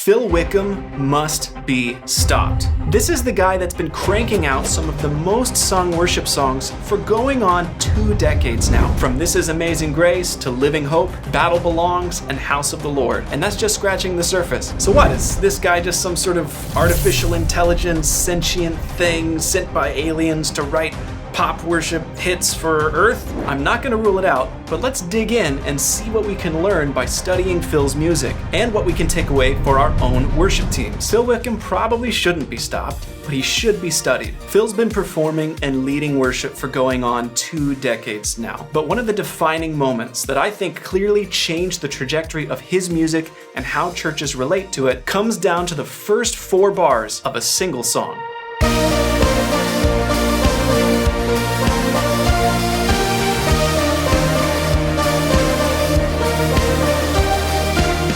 Phil Wickham must be stopped. This is the guy that's been cranking out some of the most sung worship songs for going on 2 decades now. From This Is Amazing Grace to Living Hope, Battle Belongs, and House of the Lord. And that's just scratching the surface. So what, is this guy just some sort of artificial intelligence, sentient thing sent by aliens to write pop worship hits for Earth? I'm not gonna rule it out, but let's dig in and see what we can learn by studying Phil's music and what we can take away for our own worship teams. Phil Wickham probably shouldn't be stopped, but he should be studied. Phil's been performing and leading worship for going on 2 decades now. But one of the defining moments that I think clearly changed the trajectory of his music and how churches relate to it comes down to the first 4 bars of a single song.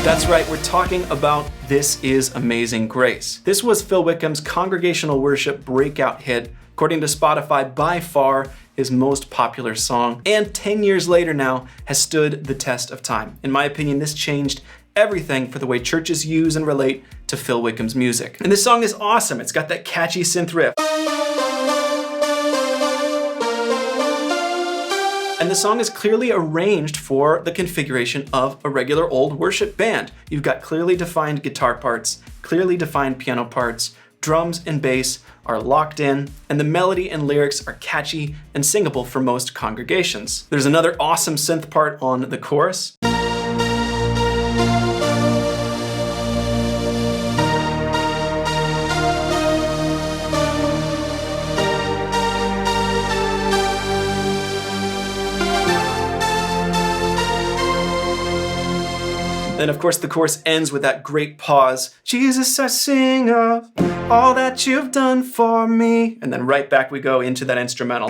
That's right, we're talking about This Is Amazing Grace. This was Phil Wickham's congregational worship breakout hit, according to Spotify, by far his most popular song, and 10 years later now has stood the test of time. In my opinion, this changed everything for the way churches use and relate to Phil Wickham's music. And this song is awesome. It's got that catchy synth riff. And the song is clearly arranged for the configuration of a regular old worship band. You've got clearly defined guitar parts, clearly defined piano parts, drums and bass are locked in, and the melody and lyrics are catchy and singable for most congregations. There's another awesome synth part on the chorus. Then of course the chorus ends with that great pause. Jesus, I sing of all that you've done for me. And then right back we go into that instrumental.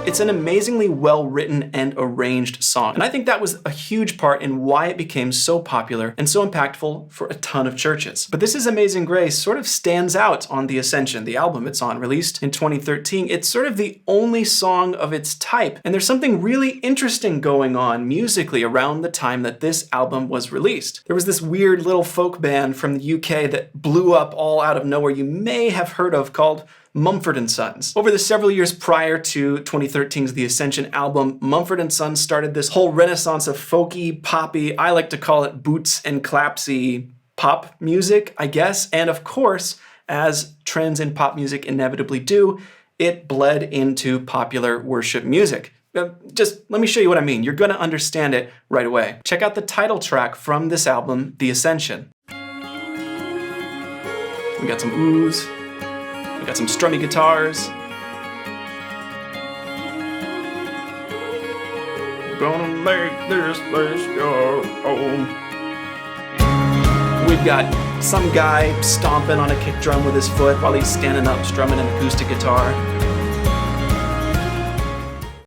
It's an amazingly well-written and arranged song. And I think that was a huge part in why it became so popular and so impactful for a ton of churches. But This Is Amazing Grace sort of stands out on the Ascension, the album it's on, released in 2013. It's sort of the only song of its type. And there's something really interesting going on musically around the time that this album was released. There was this weird little folk band from the UK that blew up all out of nowhere you may have heard of called Mumford & Sons. Over the several years prior to 2013's The Ascension album, Mumford & Sons started this whole renaissance of folky, poppy, I like to call it boots and clapsy pop music, I guess. And of course, as trends in pop music inevitably do, it bled into popular worship music. Just let me show you what I mean. You're gonna understand it right away. Check out the title track from this album, The Ascension. We got some oohs. We got some strummy guitars. We're gonna make this place your home. We've got some guy stomping on a kick drum with his foot while he's standing up strumming an acoustic guitar.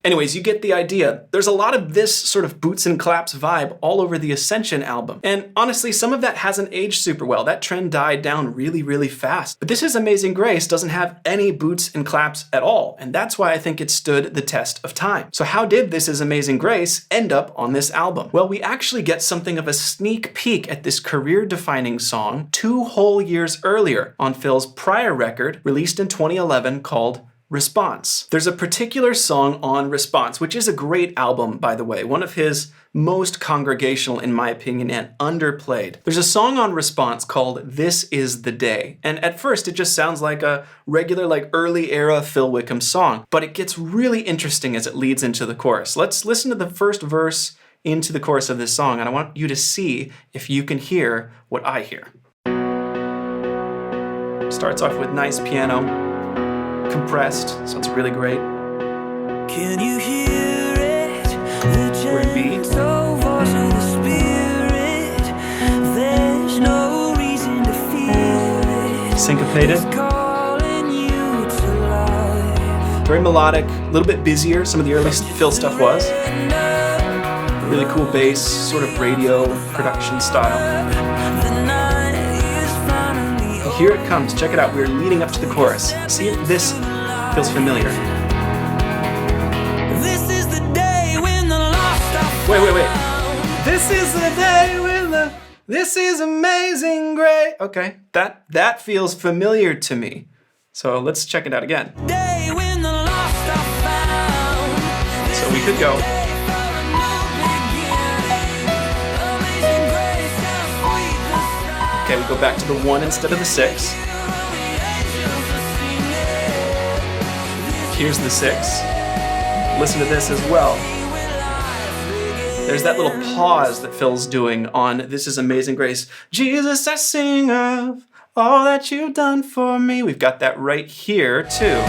Anyways, you get the idea. There's a lot of this sort of boots and claps vibe all over the Ascension album. And honestly, some of that hasn't aged super well. That trend died down really, really fast. But This Is Amazing Grace doesn't have any boots and claps at all. And that's why I think it stood the test of time. So how did This Is Amazing Grace end up on this album? Well, we actually get something of a sneak peek at this career-defining song 2 whole years earlier on Phil's prior record, released in 2011, called Response. There's a particular song on Response, which is a great album, by the way, one of his most congregational, in my opinion, and underplayed. There's a song on Response called This Is the Day, and at first it just sounds like a regular, early era Phil Wickham song, but it gets really interesting as it leads into the chorus. Let's listen to the first verse into the chorus of this song, and I want you to see if you can hear what I hear. Starts off with nice piano, compressed, so it's really great. Can you hear it? We're in B. Voice of the Spirit. There's no reason to fear it. Syncopated. It's calling you to life. Very melodic, a little bit busier, some of the early Phil stuff was. Really cool bass, sort of radio production style. The night is finally Here it comes, check it out, we're leading up to the chorus. See if this feels familiar. This is the day when the lost are Wait. This is the day when the This is amazing grace. Okay, that feels familiar to me. So let's check it out again. Day when the lost are found. So we could go. Okay, we go back to the 1 instead of the 6. Here's the 6. Listen to this as well. There's that little pause that Phil's doing on This Is Amazing Grace. Jesus, I sing of all that you've done for me. We've got that right here, too.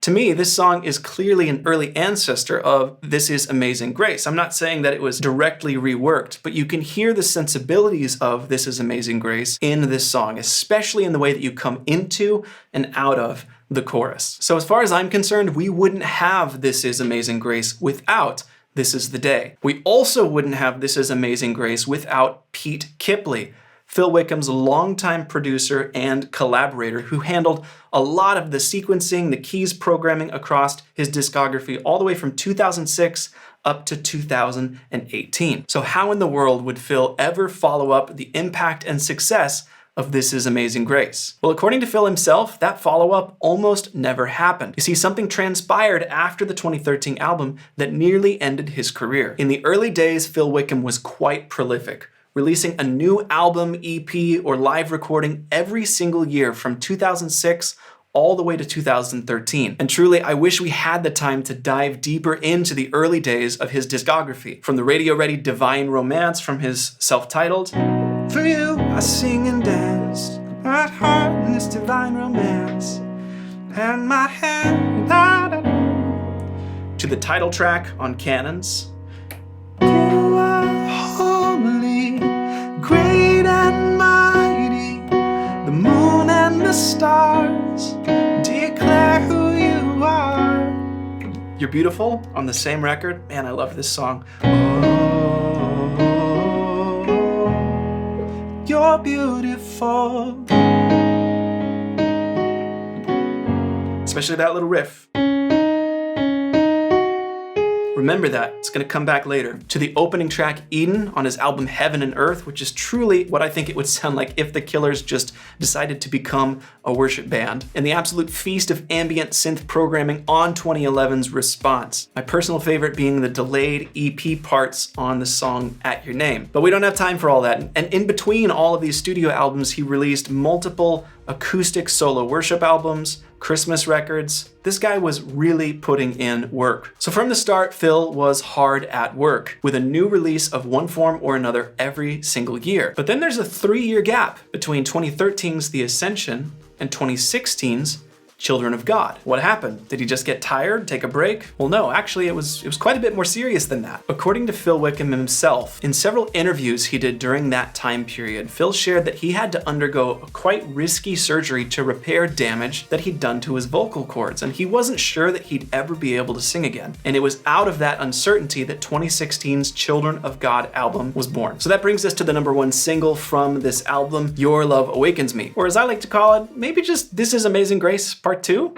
To me, this song is clearly an early ancestor of This Is Amazing Grace. I'm not saying that it was directly reworked, but you can hear the sensibilities of This Is Amazing Grace in this song, especially in the way that you come into and out of the chorus. So as far as I'm concerned, we wouldn't have This Is Amazing Grace without This Is the Day. We also wouldn't have This Is Amazing Grace without Pete Kipley, Phil Wickham's longtime producer and collaborator who handled a lot of the sequencing, the keys programming across his discography all the way from 2006 up to 2018. So how in the world would Phil ever follow up the impact and success of This Is Amazing Grace? Well, according to Phil himself, that follow-up almost never happened. You see, something transpired after the 2013 album that nearly ended his career. In the early days, Phil Wickham was quite prolific, releasing a new album, EP, or live recording every single year from 2006 all the way to 2013. And truly, I wish we had the time to dive deeper into the early days of his discography. From the radio-ready Divine Romance from his self-titled, For You I Sing and Dance, My Heart in This Divine Romance, and My Hand, da, da, da, to the title track on Cannons, You are holy, great and mighty, the moon and the stars declare who you are. You're Beautiful on the same record. Man, I love this song. Oh, you're beautiful. Especially that little riff. Remember that, it's gonna come back later. To the opening track, Eden, on his album Heaven and Earth, which is truly what I think it would sound like if the Killers just decided to become a worship band. And the absolute feast of ambient synth programming on 2011's Response. My personal favorite being the delayed EP parts on the song At Your Name. But we don't have time for all that. And in between all of these studio albums, he released multiple acoustic solo worship albums, Christmas records. This guy was really putting in work. So from the start, Phil was hard at work with a new release of one form or another every single year. But then there's a 3-year gap between 2013's The Ascension and 2016's Children of God. What happened? Did he just get tired, take a break? Well, no, actually it was quite a bit more serious than that. According to Phil Wickham himself, in several interviews he did during that time period, Phil shared that he had to undergo a quite risky surgery to repair damage that he'd done to his vocal cords, and he wasn't sure that he'd ever be able to sing again. And it was out of that uncertainty that 2016's Children of God album was born. So that brings us to the #1 single from this album, Your Love Awakens Me, or as I like to call it, maybe just This Is Amazing Grace Part 2?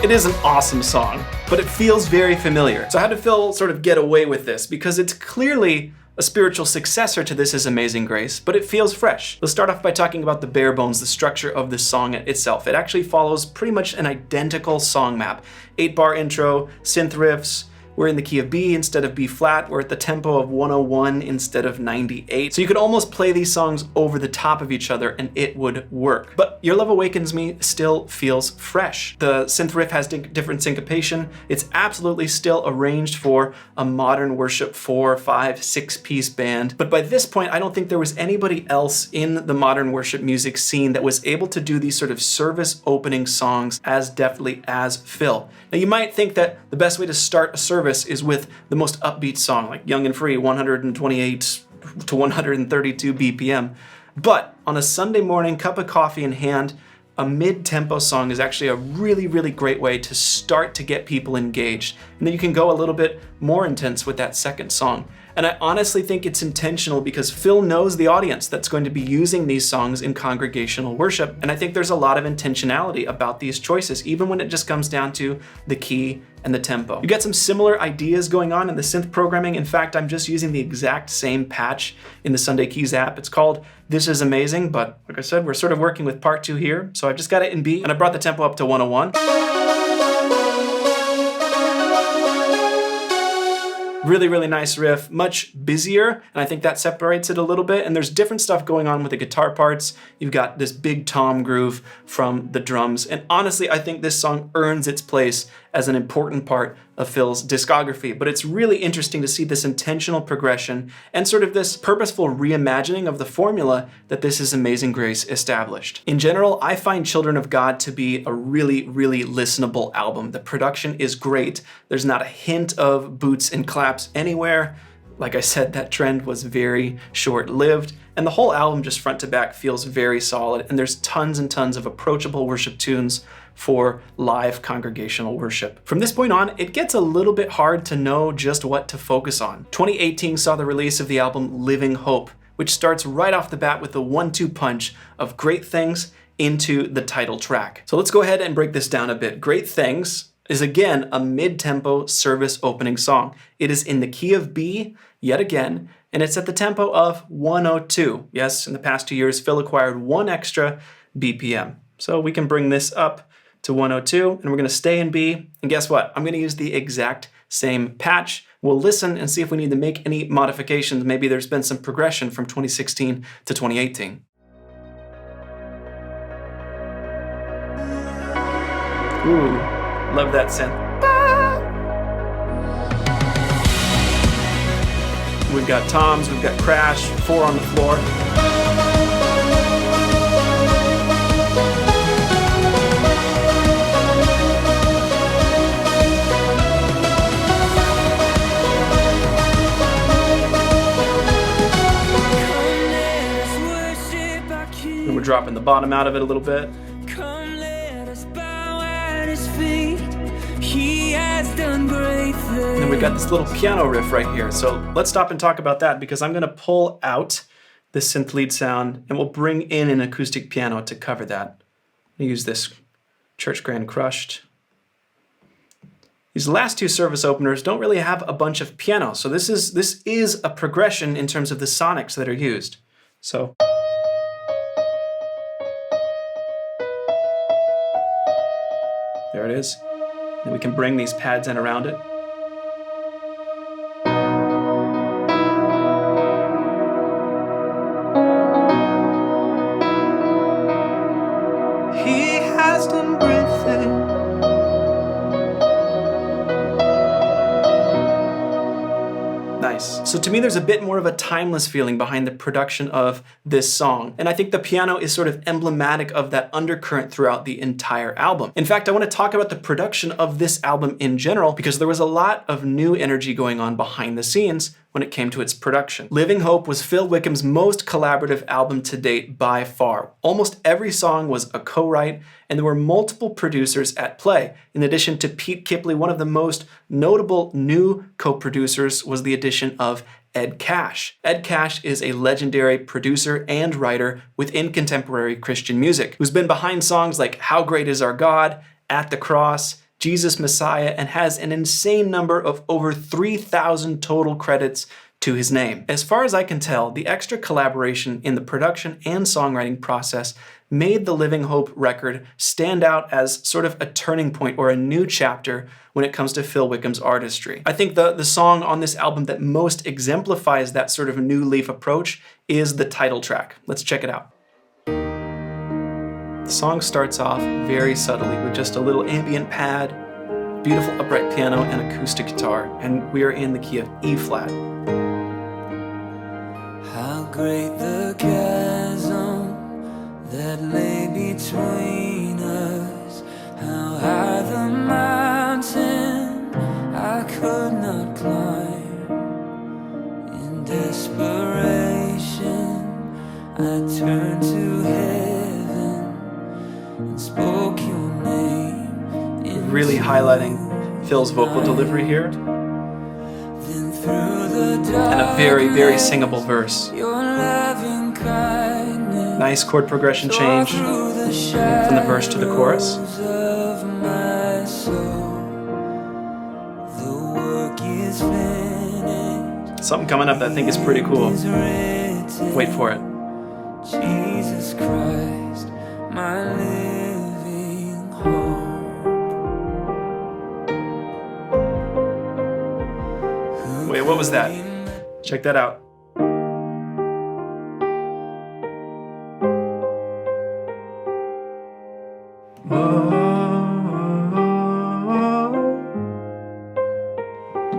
It is an awesome song, but it feels very familiar. So how did Phil sort of get away with this? Because it's clearly a spiritual successor to This Is Amazing Grace, but it feels fresh. Let's start off by talking about the bare bones, the structure of the song itself. It actually follows pretty much an identical song map. 8-bar intro, synth riffs, we're in the key of B instead of B flat, we're at the tempo of 101 instead of 98. So you could almost play these songs over the top of each other and it would work. But Your Love Awakens Me still feels fresh. The synth riff has different syncopation. It's absolutely still arranged for a modern worship 4, 5, 6-piece band. But by this point, I don't think there was anybody else in the modern worship music scene that was able to do these sort of service opening songs as deftly as Phil. Now you might think that the best way to start a service is with the most upbeat song, like Young and Free, 128 to 132 BPM. But on a Sunday morning, cup of coffee in hand, a mid-tempo song is actually a really, really great way to start to get people engaged. And then you can go a little bit more intense with that second song. And I honestly think it's intentional because Phil knows the audience that's going to be using these songs in congregational worship. And I think there's a lot of intentionality about these choices, even when it just comes down to the key and the tempo. You get some similar ideas going on in the synth programming. In fact, I'm just using the exact same patch in the Sunday Keys app. It's called This Is Amazing, but like I said, we're sort of working with part 2 here. So I've just got it in B, and I brought the tempo up to 101. Really, really nice riff, much busier, and I think that separates it a little bit. And there's different stuff going on with the guitar parts. You've got this big tom groove from the drums. And honestly, I think this song earns its place as an important part of Phil's discography. But it's really interesting to see this intentional progression and sort of this purposeful reimagining of the formula that This Is Amazing Grace established. In general, I find Children of God to be a really, really listenable album. The production is great. There's not a hint of boots and claps anywhere. Like I said, that trend was very short-lived, and the whole album just front to back feels very solid, and there's tons and tons of approachable worship tunes for live congregational worship. From this point on, it gets a little bit hard to know just what to focus on. 2018 saw the release of the album Living Hope, which starts right off the bat with the 1-2 punch of Great Things into the title track. So let's go ahead and break this down a bit. Great Things is again a mid-tempo service opening song. It is in the key of B, yet again, and it's at the tempo of 102. Yes, in the past 2 years, Phil acquired 1 extra BPM. So we can bring this up to 102, and we're gonna stay in B, and guess what? I'm gonna use the exact same patch. We'll listen and see if we need to make any modifications. Maybe there's been some progression from 2016 to 2018. Ooh, love that synth. We've got toms, we've got crash, 4 on the floor. And we're dropping the bottom out of it a little bit. And then we've got this little piano riff right here. So let's stop and talk about that, because I'm gonna pull out the synth lead sound and we'll bring in an acoustic piano to cover that. I'm gonna use this Church Grand Crushed. These last 2 service openers don't really have a bunch of piano. So this is a progression in terms of the sonics that are used. So. There it is. And we can bring these pads in around it. He has done great things. Nice. So to me, there's a bit more of a timeless feeling behind the production of this song. And I think the piano is sort of emblematic of that undercurrent throughout the entire album. In fact, I want to talk about the production of this album in general, because there was a lot of new energy going on behind the scenes when it came to its production. Living Hope was Phil Wickham's most collaborative album to date by far. Almost every song was a co-write, and there were multiple producers at play. In addition to Pete Kipley, one of the most notable new co-producers was the addition of Ed Cash. Ed Cash is a legendary producer and writer within contemporary Christian music, who's been behind songs like How Great Is Our God, At the Cross, Jesus Messiah, and has an insane number of over 3,000 total credits to his name. As far as I can tell, the extra collaboration in the production and songwriting process made the Living Hope record stand out as sort of a turning point or a new chapter when it comes to Phil Wickham's artistry. I think the song on this album that most exemplifies that sort of new leaf approach is the title track. Let's check it out. The song starts off very subtly with just a little ambient pad, beautiful upright piano, and acoustic guitar, and we are in the key of E flat. How great the chasm that lay between us, how high the mountain I could not climb. In desperation, I turned to heaven and spoke your name. Really highlighting Phil's vocal delivery here. that very, very singable verse. Your loving kindness Nice chord progression change through the from the verse to the chorus. shadows of my soul. The work is finished. Something coming up that I think is pretty cool. Is written. Wait for it. Jesus Christ, my living hope. Wait, what was that? Check that out.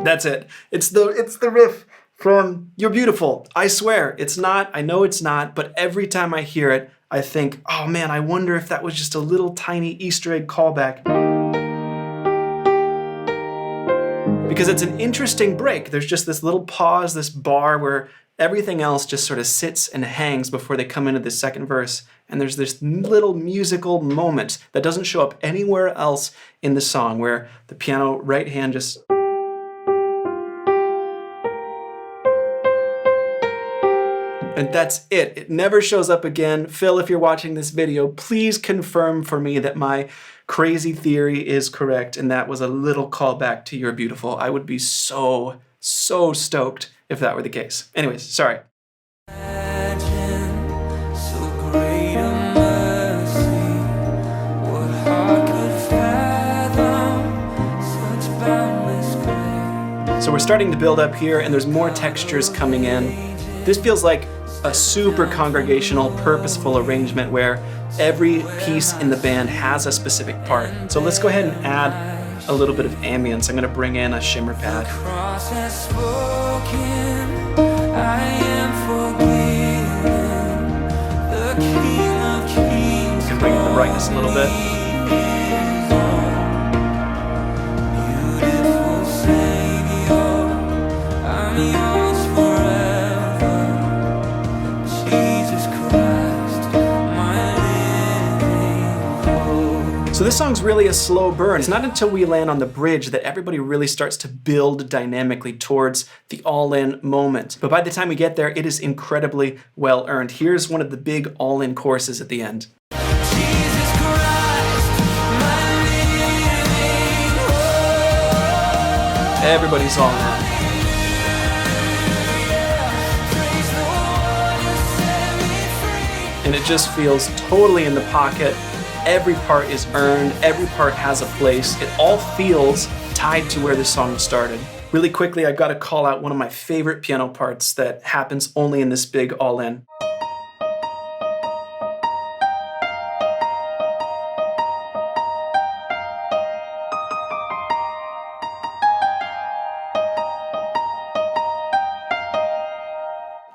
That's it. It's the riff from You're Beautiful. I swear, it's not, I know it's not, but every time I hear it, I think, oh man, I wonder if that was just a little tiny Easter egg callback. Because it's an interesting break. There's just this little pause, this bar where everything else just sort of sits and hangs before they come into the second verse. And there's this little musical moment that doesn't show up anywhere else in the song where the piano right hand just... And that's it. It never shows up again. Phil, if you're watching this video, please confirm for me that my crazy theory is correct and that was a little callback to You're Beautiful. I would be so stoked if that were the case. Anyways, sorry. Imagine so great a mercy. What heart could fathom such boundless grace? So we're starting to build up here and there's more textures coming in. This feels like a super congregational, purposeful arrangement where every piece in the band has a specific part. So let's go ahead and add a little bit of ambience. I'm going to bring in a shimmer pad. Cross has spoken, I am forgiven. The King of Kings. I'm going to bring up the brightness a little bit. Beautiful Savior, I'm yours forever. Jesus Christ, my living hope. So this song's really a slow burn. It's not until we land on the bridge that everybody really starts to build dynamically towards the all-in moment. But by the time we get there, it is incredibly well earned. Here's one of the big all-in choruses at the end. Jesus Christ, my living hope. Everybody's all in. Praise the one who set me free. And it just feels totally in the pocket. Every part is earned, every part has a place. It all feels tied to where the song started. Really quickly, I've got to call out one of my favorite piano parts that happens only in this big all-in.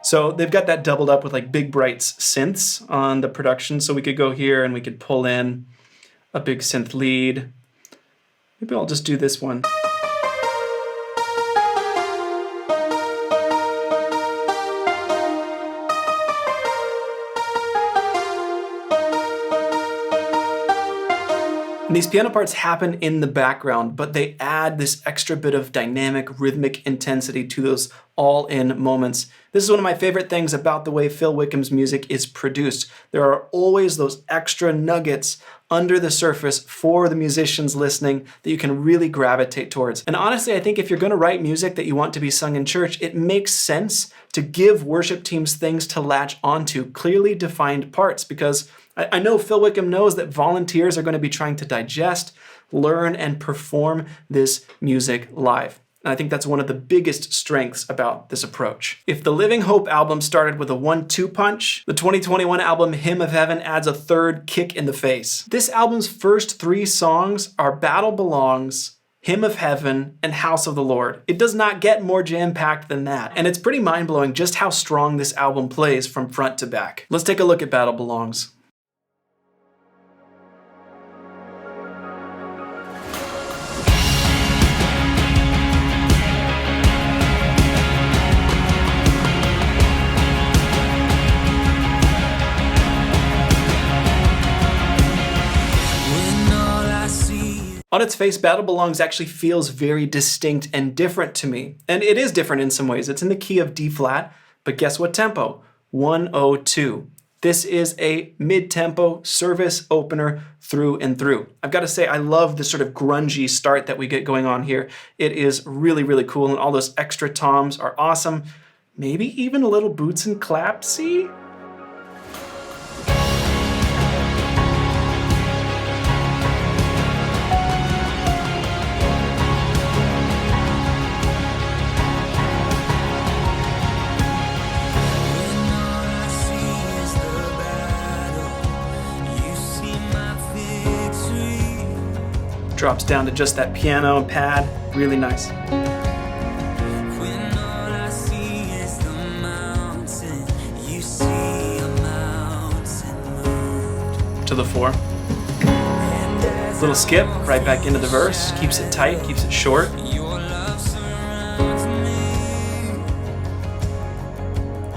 So they've got that doubled up with like big brights synths on the production. So we could go here and we could pull in a big synth lead. Maybe I'll just do this one. And these piano parts happen in the background, but they add this extra bit of dynamic, rhythmic intensity to those all-in moments. This is one of my favorite things about the way Phil Wickham's music is produced. There are always those extra nuggets under the surface for the musicians listening that you can really gravitate towards. And honestly, I think if you're going to write music that you want to be sung in church, it makes sense to give worship teams things to latch onto, clearly defined parts, because I know Phil Wickham knows that volunteers are going to be trying to digest, learn, and perform this music live. And I think that's one of the biggest strengths about this approach. If the Living Hope album started with a 1-2 punch, the 2021 album Hymn of Heaven adds a third kick in the face. This album's first 3 songs are Battle Belongs, Hymn of Heaven, and House of the Lord. It does not get more jam-packed than that. And it's pretty mind-blowing just how strong this album plays from front to back. Let's take a look at Battle Belongs. On its face, Battle Belongs actually feels very distinct and different to me. And it is different in some ways. It's in the key of D flat, but guess what tempo? 102. This is a mid-tempo service opener through and through. I've got to say, I love the sort of grungy start that we get going on here. It is really, really cool, and all those extra toms are awesome. Maybe even a little boots and clapsy? Drops down to just that piano and pad. Really nice. When all I see is the mountain, you see a mountain moved. To the 4. Little skip, right back into the verse. Keeps it tight, keeps it short. Your love surrounds me.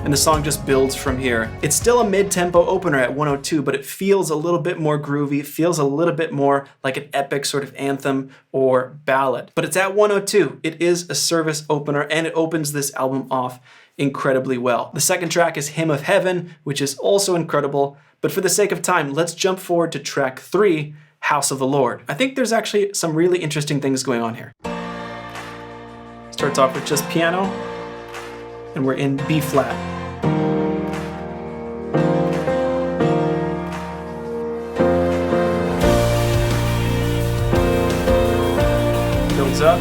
And the song just builds from here. It's still a mid-tempo opener at 102, but it feels a little bit more groovy. It feels a little bit more like an epic sort of anthem or ballad. But it's at 102. It is a service opener, and it opens this album off incredibly well. The second track is Hymn of Heaven, which is also incredible. But for the sake of time, let's jump forward to track 3, House of the Lord. I think there's actually some really interesting things going on here. Starts off with just piano, and we're in B flat. Builds up.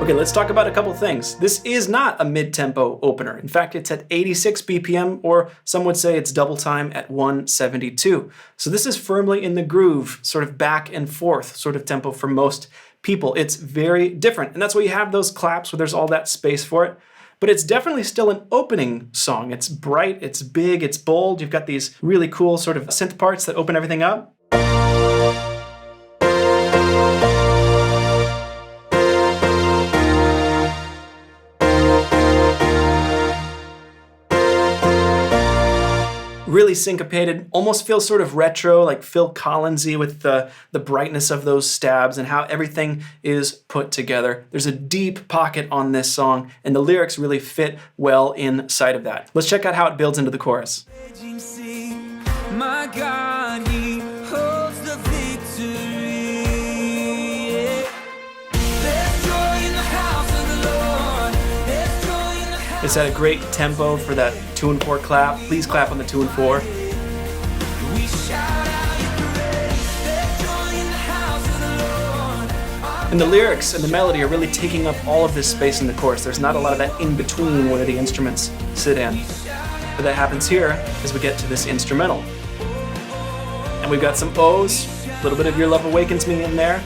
Okay, let's talk about a couple things. This is not a mid-tempo opener. In fact, it's at 86 BPM, or some would say it's double time at 172. So this is firmly in the groove, sort of back and forth sort of tempo for most people. It's very different, and that's why you have those claps where there's all that space for it. But it's definitely still an opening song. It's bright, it's big, it's bold. You've got these really cool sort of synth parts that open everything up. Really syncopated, almost feels sort of retro, like Phil Collinsy with the brightness of those stabs and how everything is put together. There's a deep pocket on this song, and the lyrics really fit well inside of that. Let's check out how it builds into the chorus. My God, He holds the victory. There's joy in the house of the Lord. There's joy in the house. It's at a great tempo for that 2 and 4 clap. Please clap on the 2 and 4. We shout out your praise. There's joy in the house of the Lord. And the lyrics and the melody are really taking up all of this space in the chorus. There's not a lot of that in between where the instruments sit in. But that happens here as we get to this instrumental. And we've got some O's, a little bit of Your Love Awakens Me in there.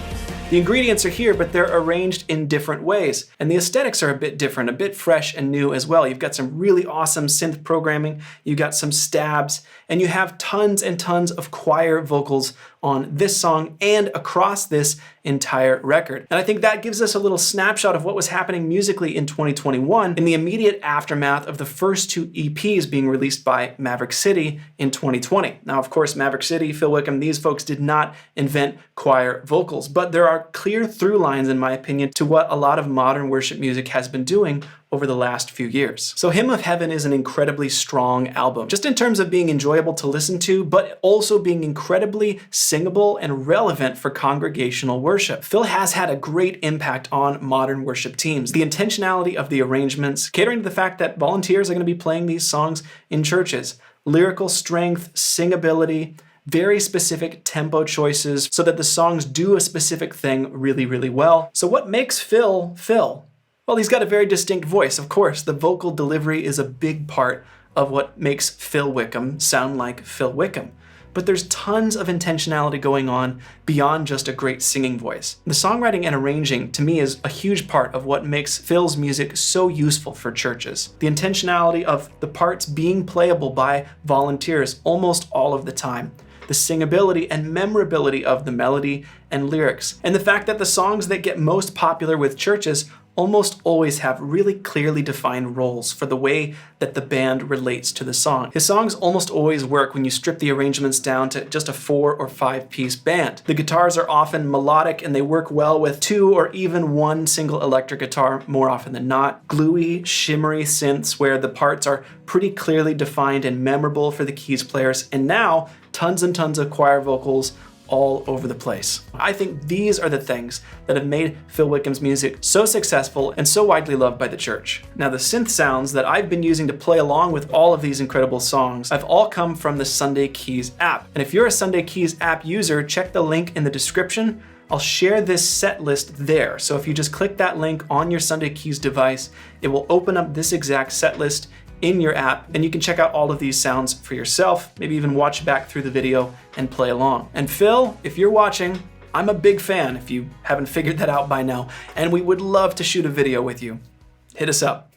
The ingredients are here, but they're arranged in different ways. And the aesthetics are a bit different, a bit fresh and new as well. You've got some really awesome synth programming, you've got some stabs, and you have tons and tons of choir vocals on this song and across this entire record. And I think that gives us a little snapshot of what was happening musically in 2021 in the immediate aftermath of the first 2 EPs being released by Maverick City in 2020. Now, of course, Maverick City, Phil Wickham, these folks did not invent choir vocals, but there are clear through lines, in my opinion, to what a lot of modern worship music has been doing over the last few years. So Hymn of Heaven is an incredibly strong album, just in terms of being enjoyable to listen to, but also being incredibly singable and relevant for congregational worship. Phil has had a great impact on modern worship teams. The intentionality of the arrangements, catering to the fact that volunteers are going to be playing these songs in churches, lyrical strength, singability, very specific tempo choices so that the songs do a specific thing really, really well. So what makes Phil Phil? Well, he's got a very distinct voice. Of course, the vocal delivery is a big part of what makes Phil Wickham sound like Phil Wickham. But there's tons of intentionality going on beyond just a great singing voice. The songwriting and arranging, to me, is a huge part of what makes Phil's music so useful for churches. The intentionality of the parts being playable by volunteers almost all of the time. The singability and memorability of the melody and lyrics. And the fact that the songs that get most popular with churches almost always have really clearly defined roles for the way that the band relates to the song. His songs almost always work when you strip the arrangements down to just a 4 or 5 piece band. The guitars are often melodic and they work well with 2 or even 1 single electric guitar more often than not. Gluey, shimmery synths where the parts are pretty clearly defined and memorable for the keys players, and now tons and tons of choir vocals all over the place. I think these are the things that have made Phil Wickham's music so successful and so widely loved by the church. Now, the synth sounds that I've been using to play along with all of these incredible songs have all come from the Sunday Keys app. And if you're a Sunday Keys app user, check the link in the description. I'll share this set list there. So if you just click that link on your Sunday Keys device, it will open up this exact set list in your app, and you can check out all of these sounds for yourself, maybe even watch back through the video and play along. And Phil, if you're watching, I'm a big fan if you haven't figured that out by now, and we would love to shoot a video with you. Hit us up.